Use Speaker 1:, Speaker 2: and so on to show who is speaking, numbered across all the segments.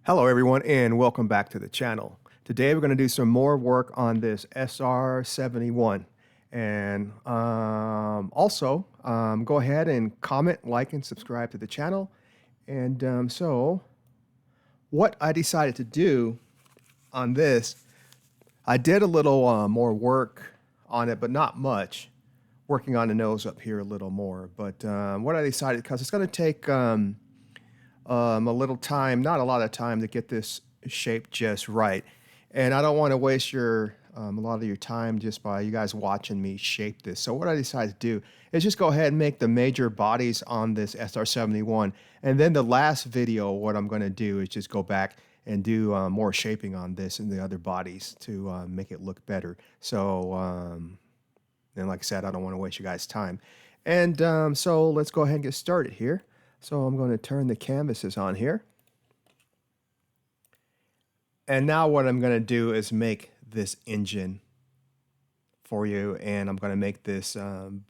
Speaker 1: Hello everyone and welcome back to the channel. Today we're going to do some more work on this SR-71 and also go ahead and comment, like, and subscribe to the channel. And so what I decided to do on this, I did a little more work on it, but not much. Working on the nose up here a little more. But what I decided, because it's going to take a little time, not a lot of time, to get this shape just right. And I don't want to waste a lot of your time just by you guys watching me shape this. So what I decided to do is just go ahead and make the major bodies on this SR-71. And then the last video, what I'm going to do is just go back and do more shaping on this and the other bodies to make it look better. So, and like I said, I don't want to waste you guys' time. And so let's go ahead and get started here. So I'm going to turn the canvases on here. And now what I'm going to do is make this engine for you, and I'm going to make this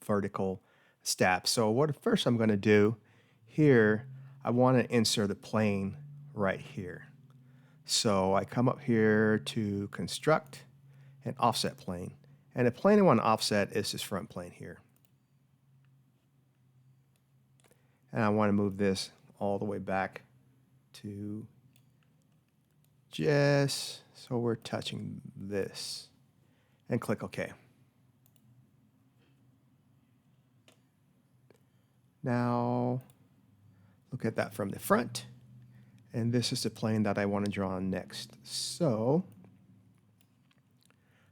Speaker 1: vertical stab. So what first I'm going to do here, I want to insert a plane right here. So I come up here to construct an offset plane. And the plane I want to offset is this front plane here. And I want to move this all the way back to just so we're touching this. And click OK. Now look at that from the front. And this is the plane that I want to draw on next. So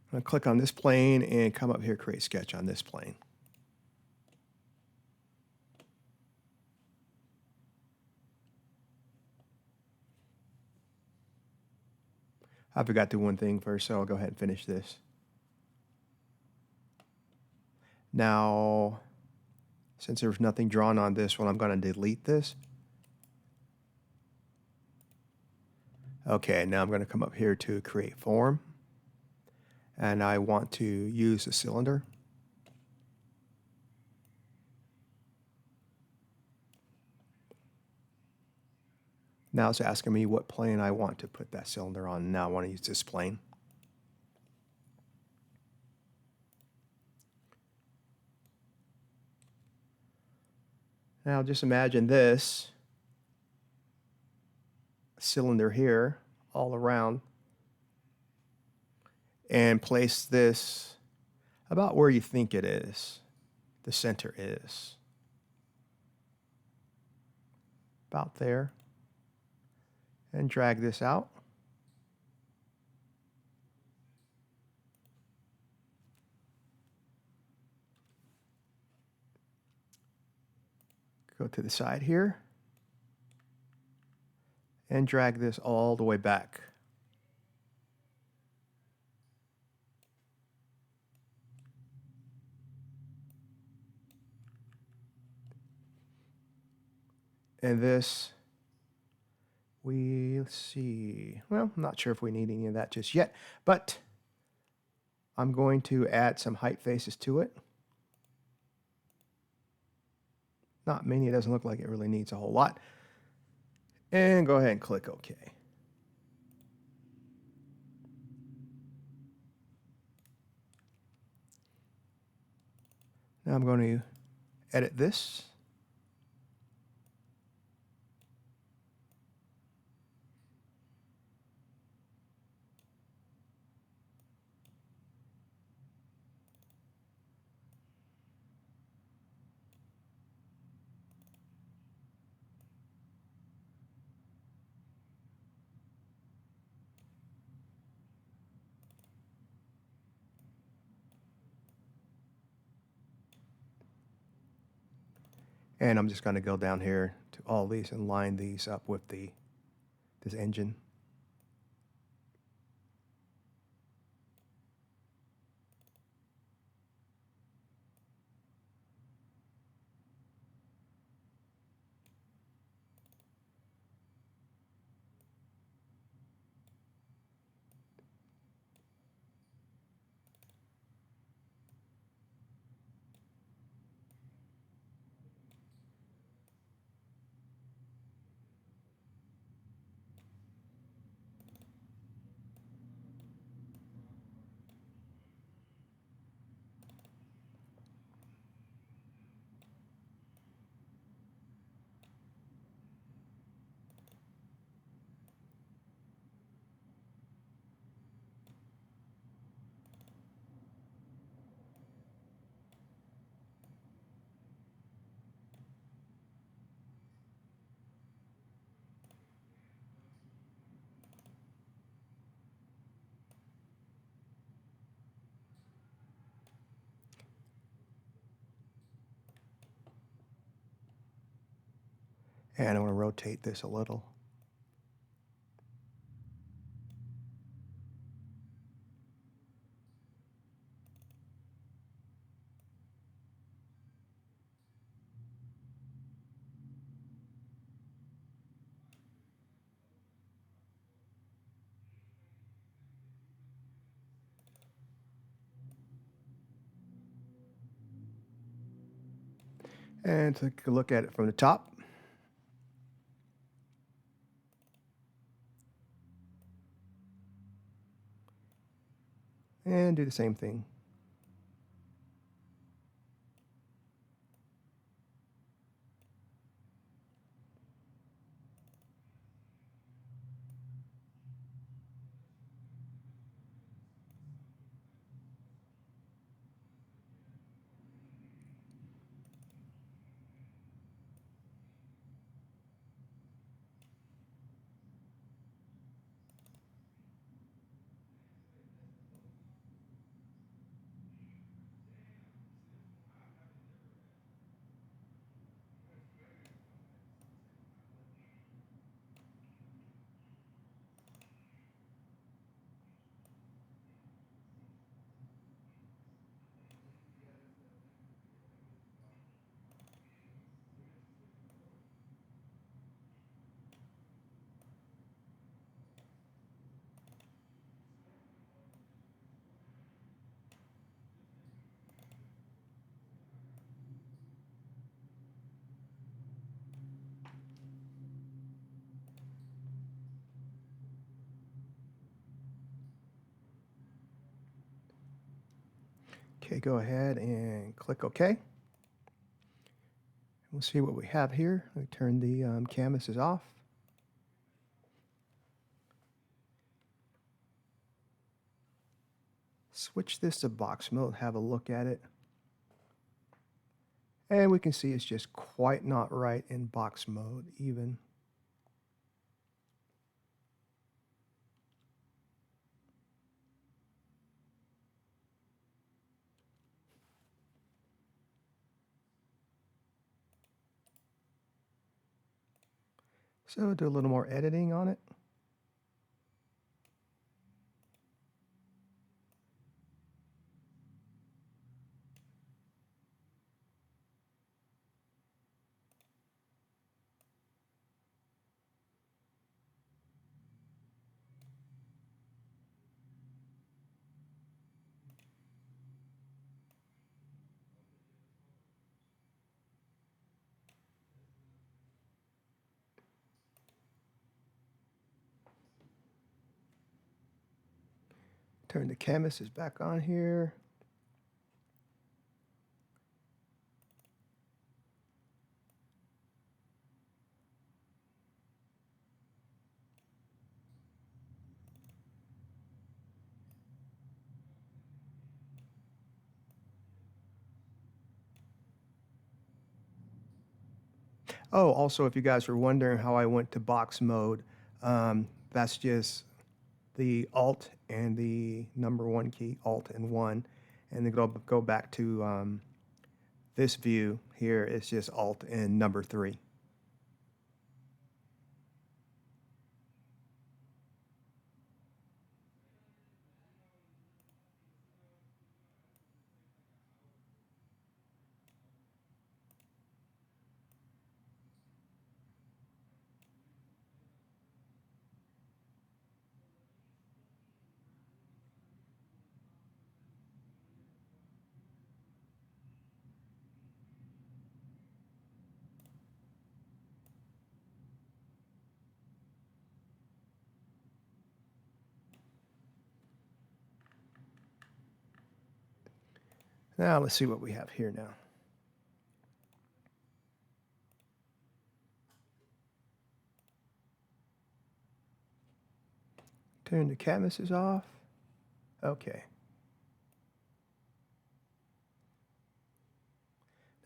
Speaker 1: I'm going to click on this plane and come up here, create sketch on this plane. I forgot to do one thing first, so I'll go ahead and finish this. Now, since there's nothing drawn on this one, I'm going to delete this. Okay, now I'm going to come up here to create form. And I want to use a cylinder. Now it's asking me what plane I want to put that cylinder on. Now I want to use this plane. Now just imagine this cylinder here all around and place this about where you think it is, the center is. About there. And drag this out. Go to the side here. And drag this all the way back. And this, let's see, well, I'm not sure if we need any of that just yet, but I'm going to add some height faces to it. Not many, it doesn't look like it really needs a whole lot. And go ahead and click OK. Now I'm going to edit this. And I'm just going to go down here to all these and line these up with this engine. And I'm going to rotate this a little. And take a look at it from the top. And do the same thing. Okay, go ahead and click OK. We'll see what we have here. We turn the canvases off. Switch this to box mode, have a look at it. And we can see it's just quite not right in box mode even. So do a little more editing on it. Turn the canvases back on here. Oh, also, if you guys were wondering how I went to box mode, that's just the Alt and the number one key, Alt and 1, and then go back to this view here. It's just Alt and number 3. Now let's see what we have here now. Turn the canvases off. Okay.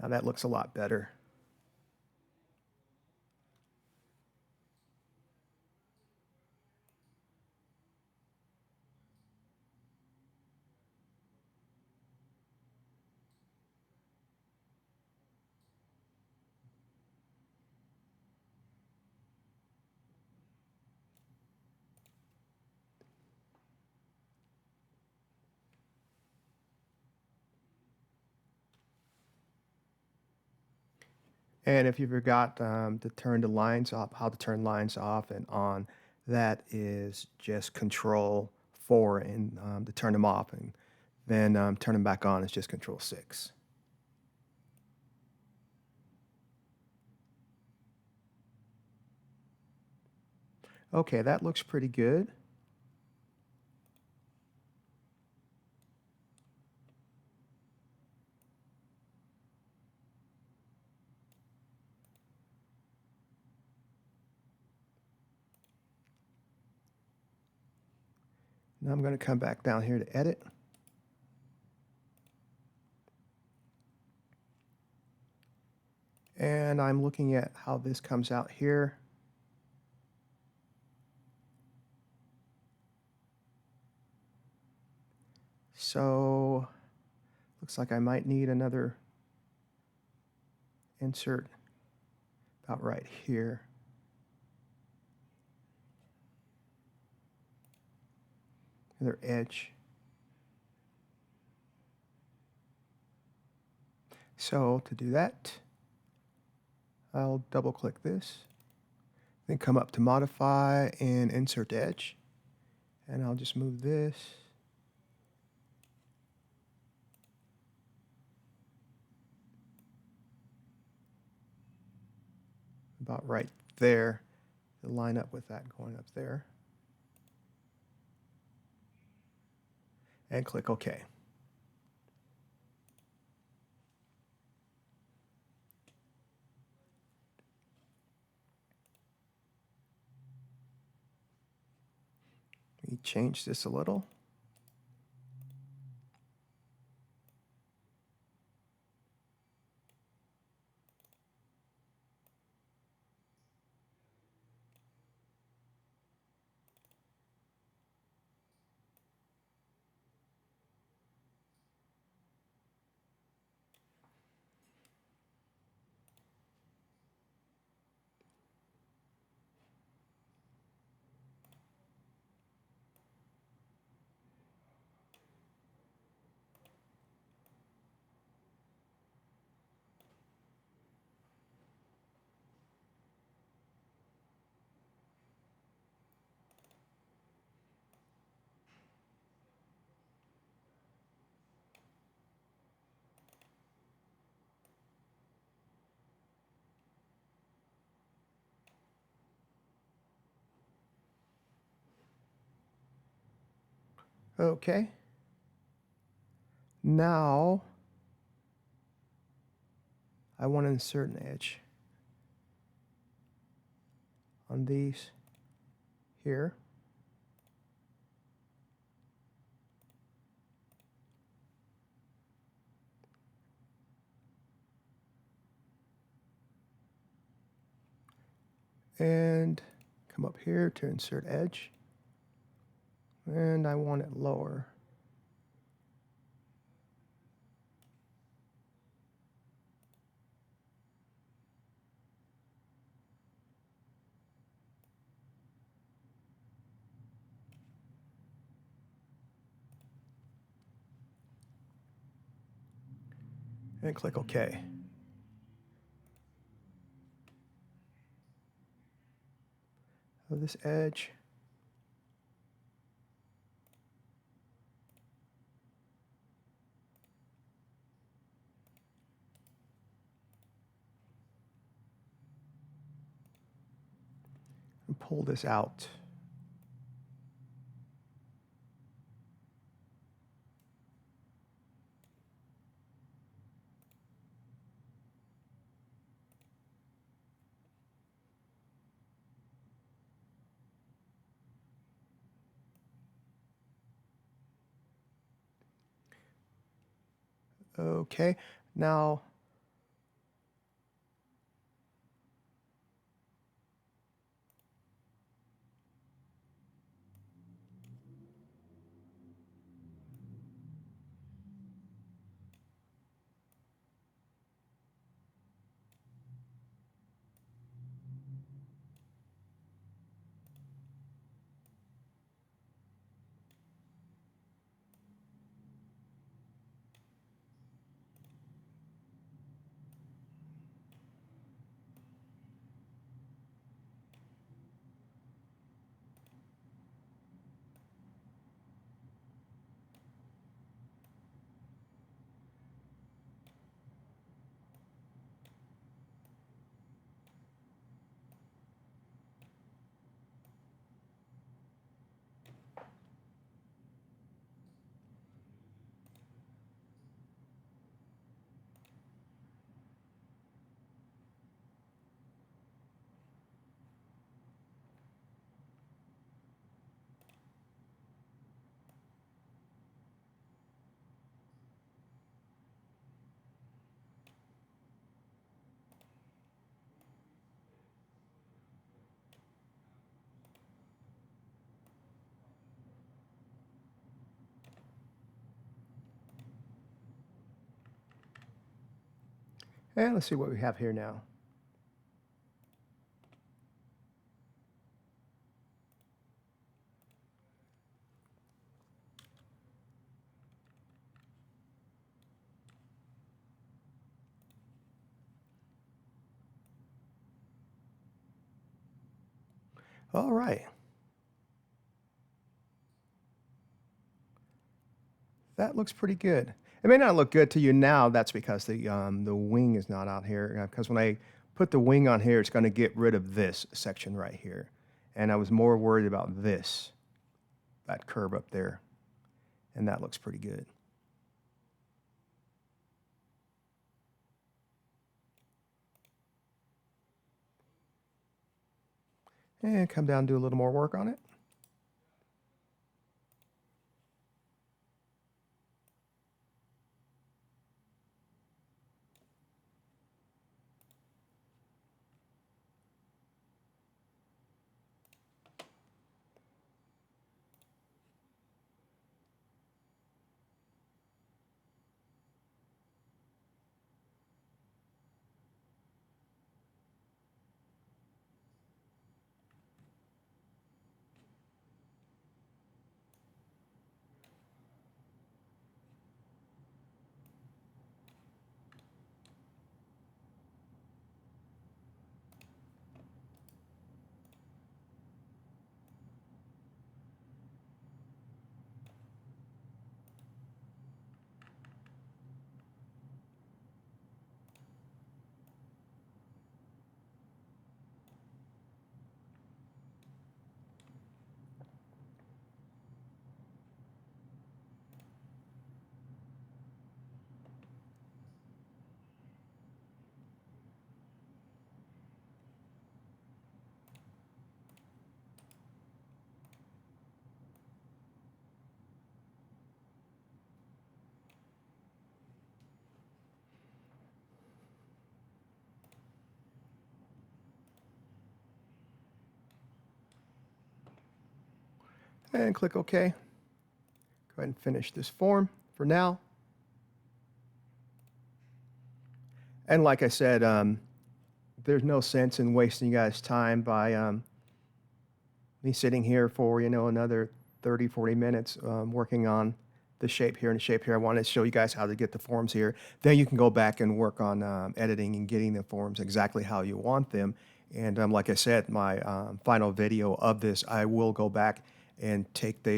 Speaker 1: Now that looks a lot better. And if you forgot to turn the lines off, how to turn lines off and on, that is just Control 4 and to turn them off, and then turn them back on is just Control 6. Okay, that looks pretty good. Now I'm going to come back down here to edit. And I'm looking at how this comes out here. So looks like I might need another insert about right here. Another edge. So to do that, I'll double click this, then come up to modify and insert edge, and I'll just move this about right there to line up with that going up there, and click OK. Let me change this a little. Okay. Now I want to insert an edge on these here. And come up here to insert edge. And I want it lower. And click OK. Of this edge. And pull this out. Okay, now And let's see what we have here now. All right. That looks pretty good. It may not look good to you now. That's because the wing is not out here. Because when I put the wing on here, it's going to get rid of this section right here. And I was more worried about this, that curve up there. And that looks pretty good. And come down and do a little more work on it. And click OK. Go ahead and finish this form for now. And like I said, there's no sense in wasting you guys' time by me sitting here for, another 30, 40 minutes working on the shape here and the shape here. I wanted to show you guys how to get the forms here. Then you can go back and work on editing and getting the forms exactly how you want them. And like I said, my final video of this, I will go back and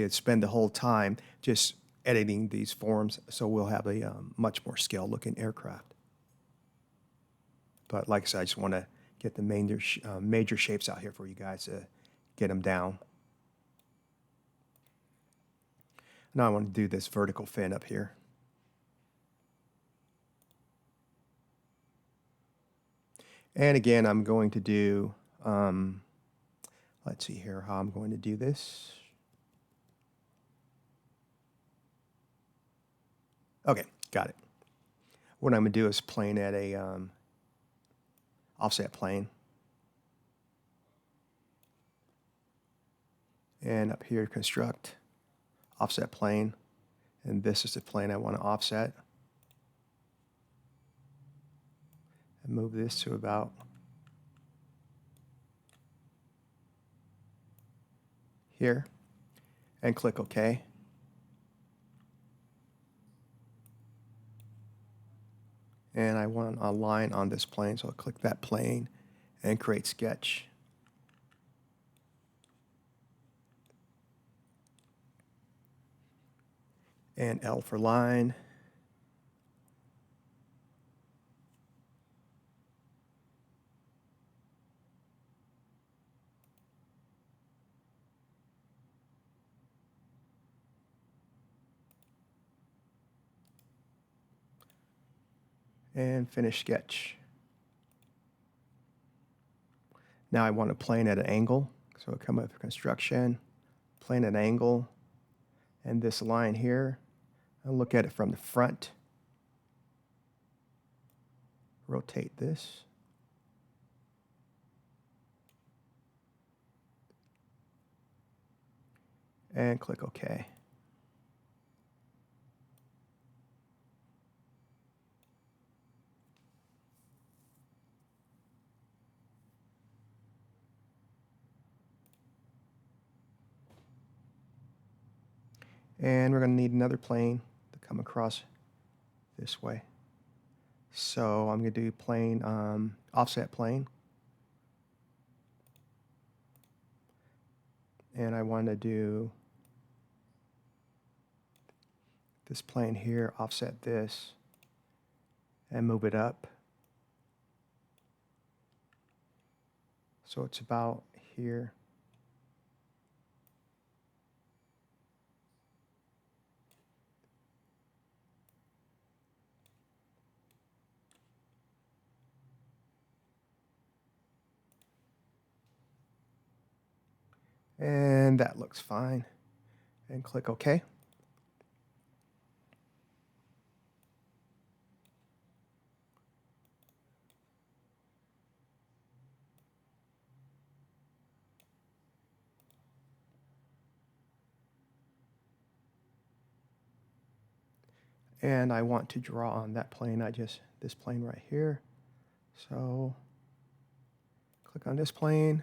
Speaker 1: spend the whole time just editing these forms, so we'll have a much more scale looking aircraft. But like I said, I just want to get the major shapes out here for you guys to get them down. Now I want to do this vertical fin up here. And again, I'm going to do, let's see here how I'm going to do this. Okay, got it. What I'm going to do is plane at a offset plane. And up here, construct, offset plane. And this is the plane I want to offset. And move this to about here. And click OK. And I want a line on this plane, so I'll click that plane and create sketch. And L for line. And finish sketch. Now I want to plane at an angle, so I'll come up with construction, plane at an angle, and this line here, I'll look at it from the front, rotate this, and click OK. And we're going to need another plane to come across this way. So I'm going to do plane, offset plane. And I want to do this plane here, offset this, and move it up. So it's about here. And that looks fine. And click OK. And I want to draw on that plane, this plane right here. So click on this plane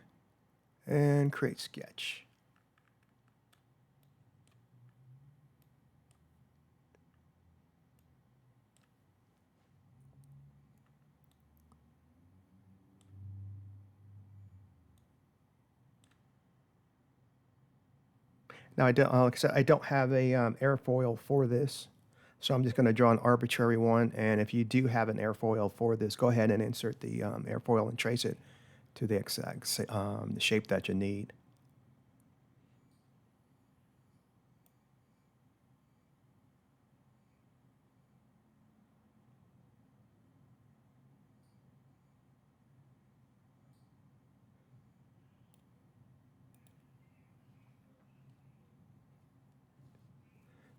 Speaker 1: and create sketch. Now like I said, I don't have a airfoil for this, so I'm just going to draw an arbitrary one. And if you do have an airfoil for this, go ahead and insert the airfoil and trace it to the exact the shape that you need.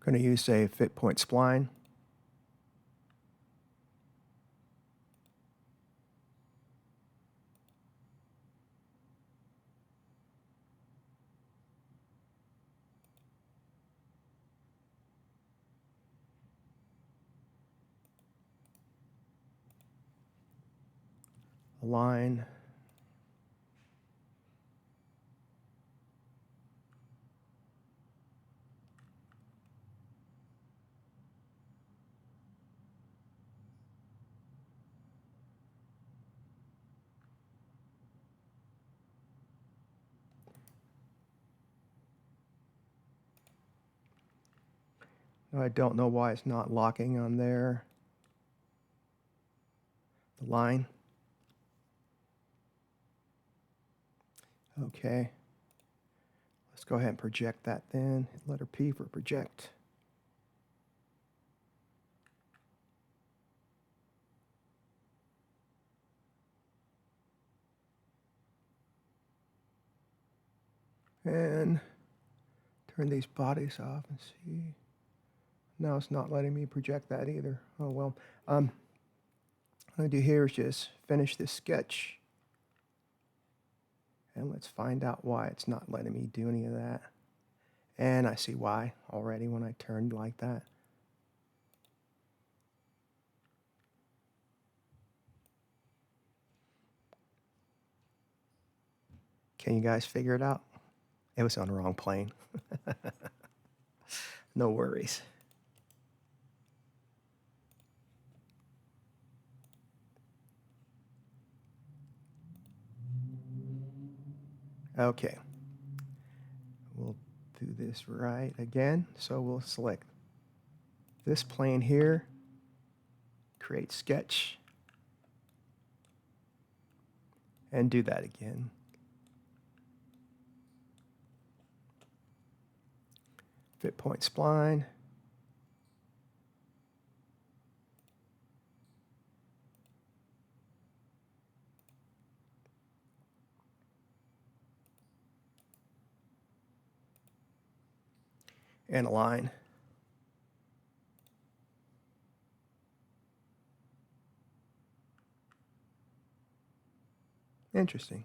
Speaker 1: I'm going to use a fit point spline. Align. Now I don't know why it's not locking on there. The line. Okay. Let's go ahead and project that then. Letter P for project. And turn these bodies off and see. No, it's not letting me project that either. Oh well. What I'm going to do here is just finish this sketch. And let's find out why it's not letting me do any of that. And I see why already when I turned like that. Can you guys figure it out? It was on the wrong plane. No worries. Okay. We'll do this right again. So we'll select this plane here, create sketch, and do that again. Fit point spline. And align. Interesting.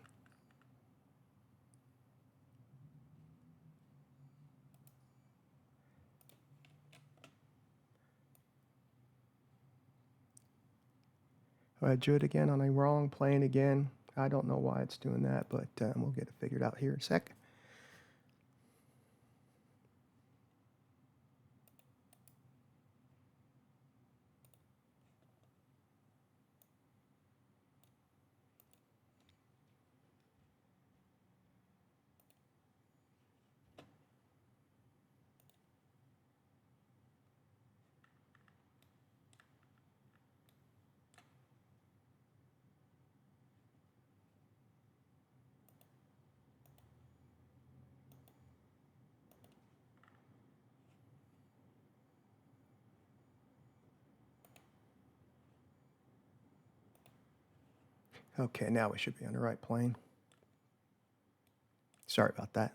Speaker 1: I drew it again on a wrong plane again. I don't know why it's doing that, but we'll get it figured out here in a sec. Okay, now we should be on the right plane. Sorry about that.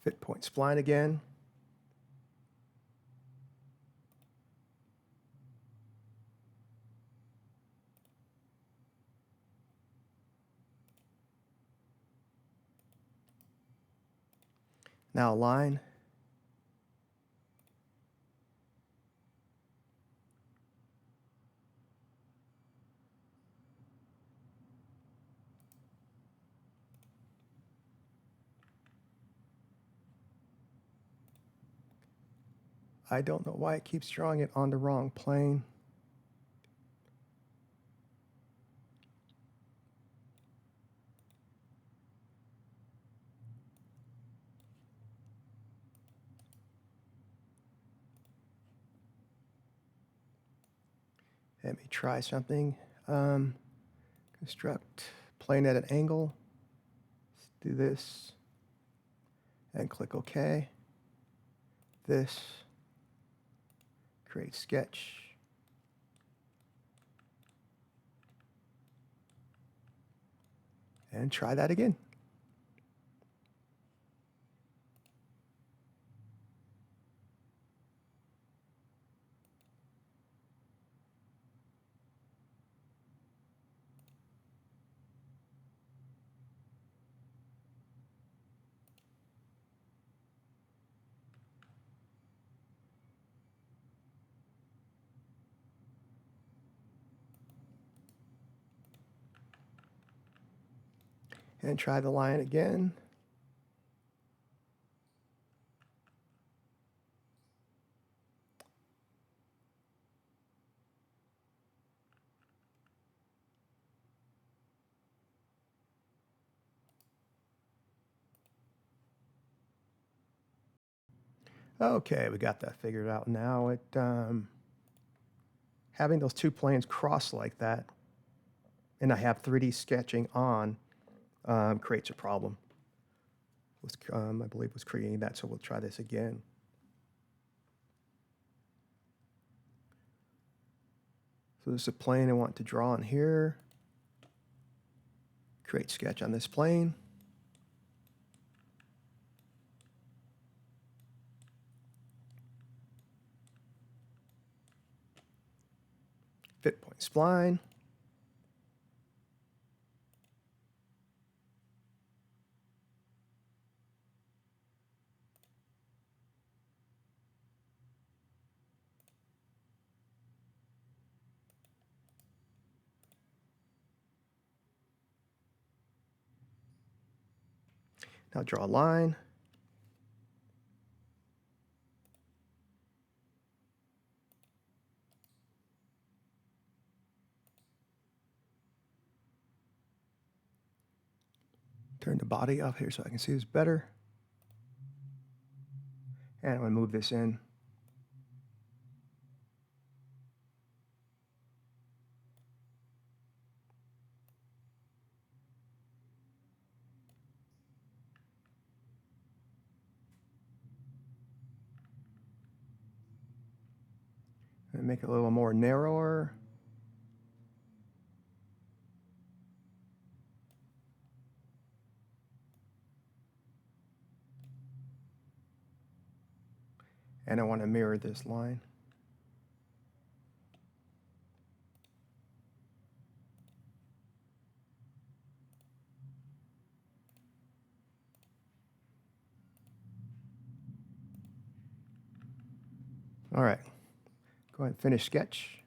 Speaker 1: Fit point spline again. Now align. I don't know why it keeps drawing it on the wrong plane. Let me try something. Construct plane at an angle. Let's do this. And click OK. This. Create sketch. And try that again. And try the line again. Okay, we got that figured out now. Having those two planes cross like that, and I have 3D sketching on, creates a problem. I believe was creating that, so we'll try this again. So this is a plane I want to draw on here. Create sketch on this plane. Fit point spline. Now draw a line. Turn the body up here so I can see this better. And I'm going to move this in. And make it a little more narrower. And I want to mirror this line. All right, go ahead and finish sketch.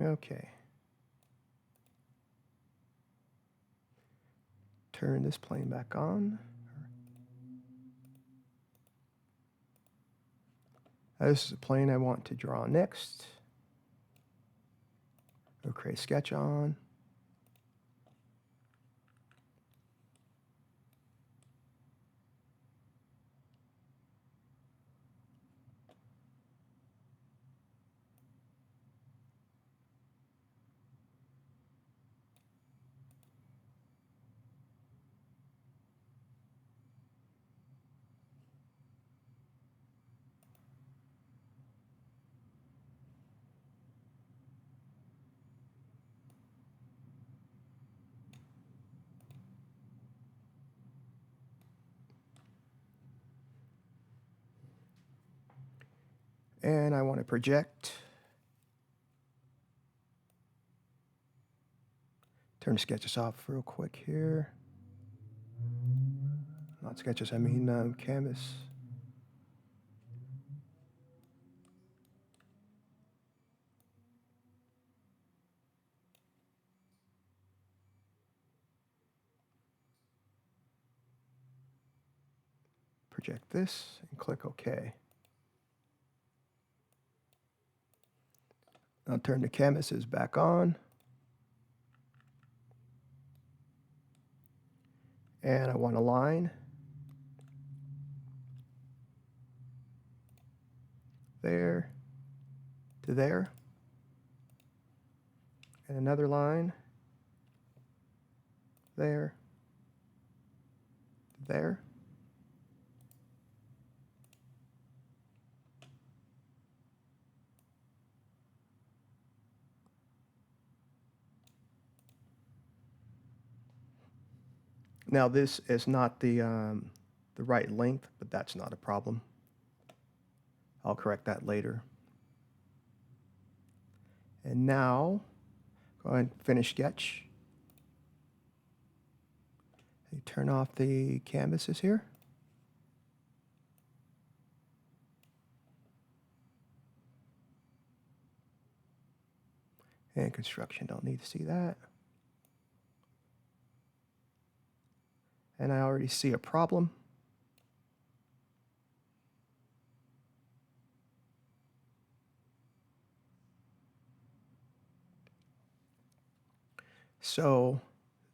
Speaker 1: Okay. Turn this plane back on. This is the plane I want to draw next. Go create sketch on. And I want to project. Turn the sketches off real quick here. Not sketches, I mean canvas. Project this and click OK. I'll turn the canvases back on. And I want a line there to there. And another line there to there. Now this is not the right length, but that's not a problem. I'll correct that later. And now, go ahead and finish sketch. You turn off the canvases here. And construction, don't need to see that. And I already see a problem. So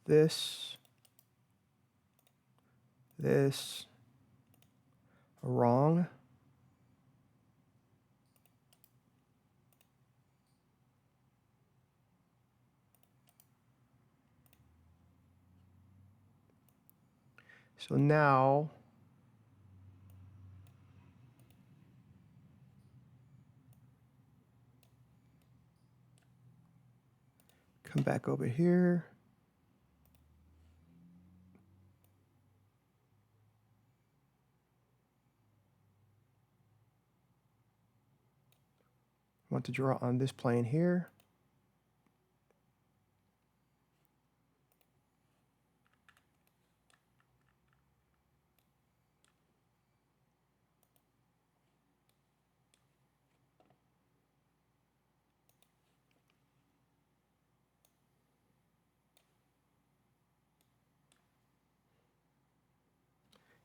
Speaker 1: this wrong. So now come back over here. I want to draw on this plane here.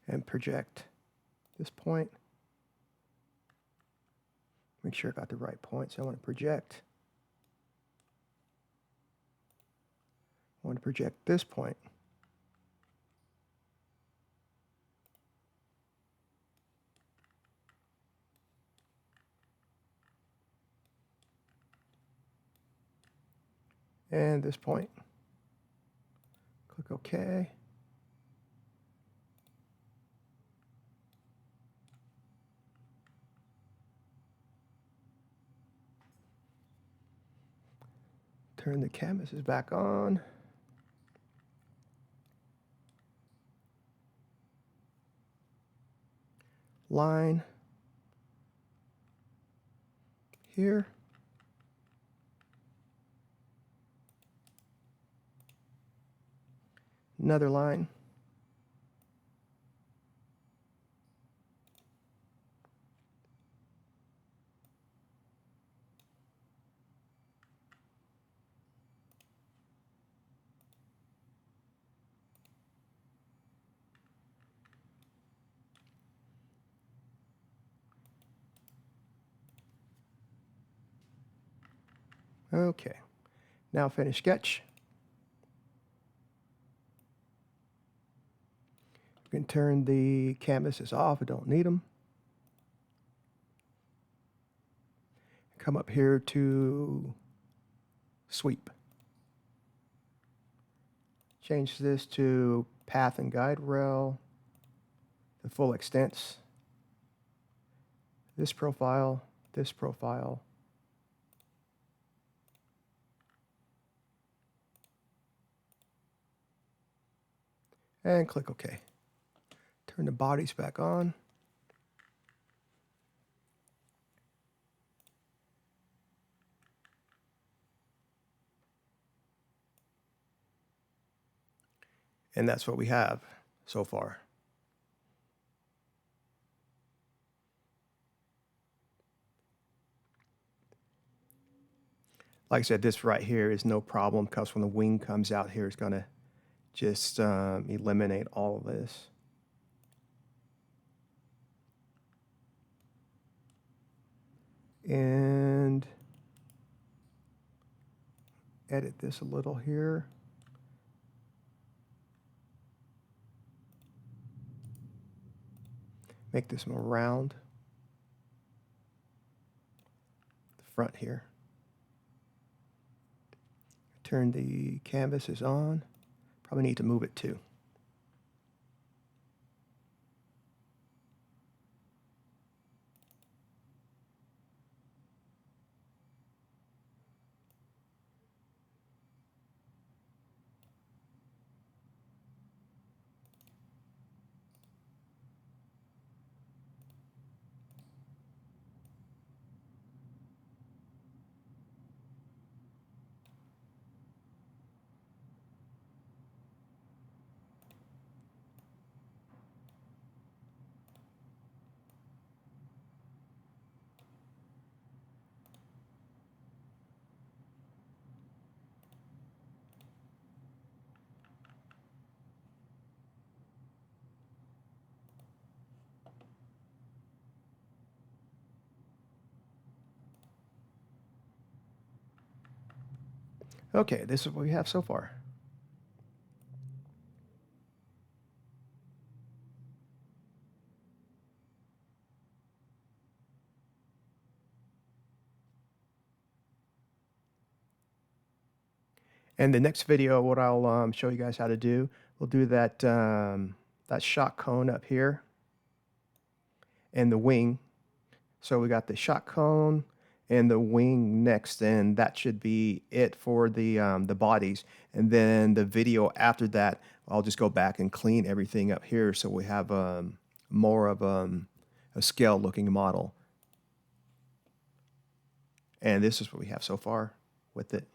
Speaker 1: And project this point. Make sure I got the right point. So I want to project. I want to project this point. And this point. Click OK. Turn the canvases back on. Line here. Another line. Okay. Now finish sketch. You can turn the canvases off. I don't need them. Come up here to sweep. Change this to path and guide rail, the full extents. This profile, this profile. And click OK. Turn the bodies back on. And that's what we have so far. Like I said, this right here is no problem because when the wing comes out here, it's going to just eliminate all of this. And edit this a little here. Make this more round. The front here. Turn the canvases on. Probably need to move it too. Okay, this is what we have so far. And the next video, what I'll show you guys how to do, we'll do that, that shot cone up here and the wing. So we got the shot cone and the wing next, and that should be it for the bodies. And then the video after that, I'll just go back and clean everything up here so we have more of a scale looking model. And this is what we have so far with it.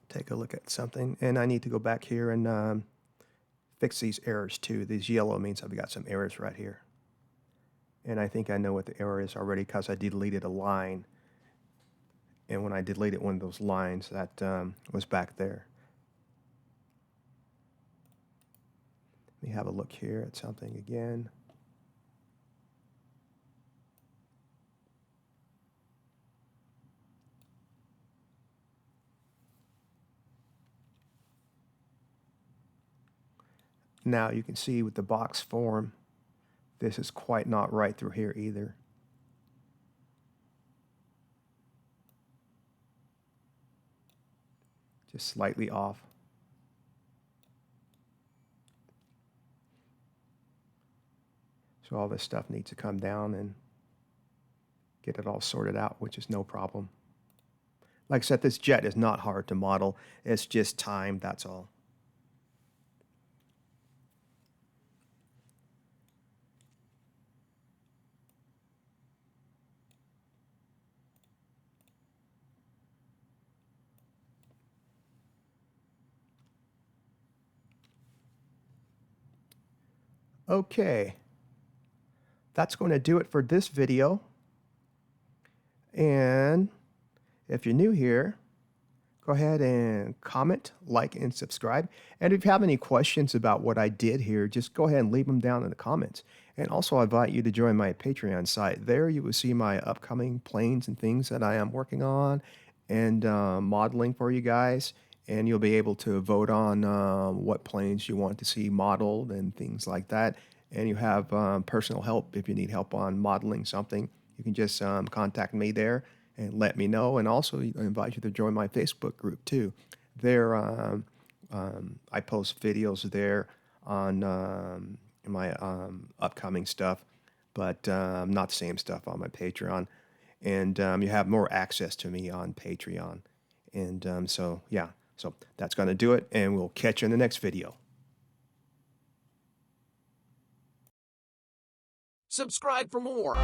Speaker 1: Take a look at something, and I need to go back here and fix these errors too. These yellow means I've got some errors right here. And I think I know what the error is already because I deleted a line. And when I deleted one of those lines, that was back there. Let me have a look here at something again. Now you can see with the box form, this is quite not right through here either. Just slightly off. So all this stuff needs to come down and get it all sorted out, which is no problem. Like I said, this jet is not hard to model. It's just time, that's all. Okay, that's going to do it for this video. And if you're new here, go ahead and comment, like, and subscribe. And if you have any questions about what I did here, just go ahead and leave them down in the comments. And also I invite you to join my Patreon site. There you will see my upcoming planes and things that I am working on and modeling for you guys. And you'll be able to vote on what planes you want to see modeled and things like that. And you have personal help if you need help on modeling something. You can just contact me there and let me know. And also I invite you to join my Facebook group too. There I post videos there on my upcoming stuff, but not the same stuff on my Patreon. And you have more access to me on Patreon. And so, yeah, so that's going to do it, and we'll catch you in the next video.
Speaker 2: Subscribe for more.